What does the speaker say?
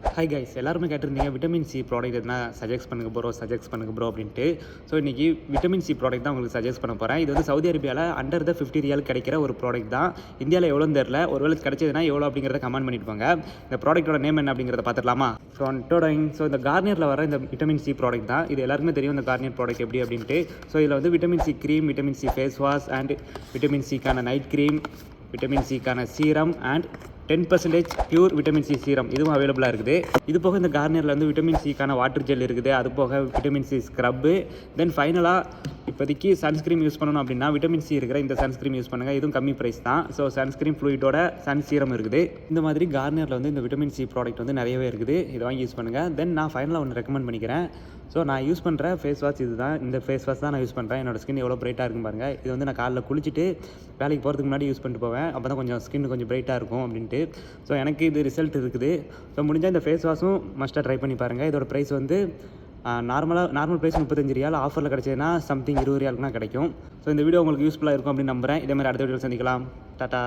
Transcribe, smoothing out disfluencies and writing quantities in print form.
Hi guys, எல்லாருமே கேட்டிருந்தீங்க vitamin C product எதுனா சஜெஸ்ட் பண்ணுங்க ப்ரோ அப்படின்ட்டு. ஸோ இன்றைக்கி விட்டமின் சி ப்ராடக்ட் தான் உங்களுக்கு சஜெஸ்ட் பண்ண போகிறேன். இது வந்து சவுதி அரேபியாவில் அண்டர் த 50 ரியால் கிடைக்கிற ஒரு ப்ராடக்ட் தான். இந்தியாவில் எவ்வளோன்னு தெரில, ஒருவேளை கிடைச்சதுன்னா எவ்வளோ அப்படிங்கிறத கமெண்ட் பண்ணிட்டு போங்க. இந்த ப்ராடக்ட்டோட நேம் என்ன அப்படிங்கிறத பார்த்துடலாமா? ஸோ இந்த கார்னியரில் வர இந்த விட்டமின் சி ப்ராடக்ட் தான். இது எல்லாருக்குமே தெரியும் இந்த கார்னியர் ப்ராடக்ட் எப்படி அப்படின்ட்டு. ஸோ இதில் வந்து vitamin C cream, vitamin C face wash and vitamin சிக்கான நைட் க்ரீம், விட்டமின் சிக்கான serum and 10% pure vitamin C serum இதுவும் அவைலபிளாக இருக்குது. இது போக இந்த கார்னியரில் வந்து விட்டமின் சிக்கான வாட்டர் ஜெல் இருக்குது. அது போக விட்டமின் சி ஸ்க்ரப்பு, தென் ஃபைனலாக இப்போதைக்கு சன்ஸ்க்ரீம் யூஸ் பண்ணணும் அப்படின்னா விட்டமின் சி இருக்கிற இந்த சன்ஸ்க்ரீம் யூஸ் பண்ணுங்கள். இதுவும் கம்மி ப்ரைஸ் தான். ஸோ சன்ஸ்க்ரீம் ஃப்ளூயிடோட சன் சீரம் இருக்குது. இந்த மாதிரி கார்னியரில் வந்து இந்த விட்டமின் சி ப்ராடக்ட் வந்து நிறையவே இருக்குது. இதை வாங்கி யூஸ் பண்ணுங்கள். தென் நான் ஃபைனலாக ஒன்று ரெக்கமெண்ட் பண்ணிக்கிறேன். ஸோ நான் யூஸ் பண்ணுற ஃபேஸ் வாஷ் இது தான். இந்த ஃபேஸ் வாஷ் தான் நான் யூஸ் பண்ணுறேன். என்னோடய ஸ்கின் எவ்வளோ பிரைட்டாக இருக்கும் பாருங்கள். இது வந்து நான் காலைல குளிச்சுட்டு வேலைக்கு போகிறதுக்கு முன்னாடி யூஸ் பண்ணிட்டு போவேன். அப்போ தான் கொஞ்சம் ஸ்கின் கொஞ்சம் பிரைட்டாக இருக்கும் அப்படின்ட்டு. ஸோ எனக்கு இது ரிசல்ட் இருக்குது. ஸோ முடிஞ்சால் இந்த ஃபேஸ் வாஷும் மஸ்ட்டாக ட்ரை பண்ணி பாருங்கள். இதோட ப்ரைஸ் வந்து நார்மல் ப்ரைஸ் 35 ரியால், ஆஃபரில் கிடச்சதுன்னா சம்திங் 20 ரியாலுக்குனா கிடைக்கும். ஸோ இந்த வீடியோ உங்களுக்கு யூஸ்ஃபுல்லாக இருக்கும் அப்படின்னு நம்புகிறேன். இதேமாதிரி அடுத்த வீடியோ சந்திக்கலாம். டாட்டா.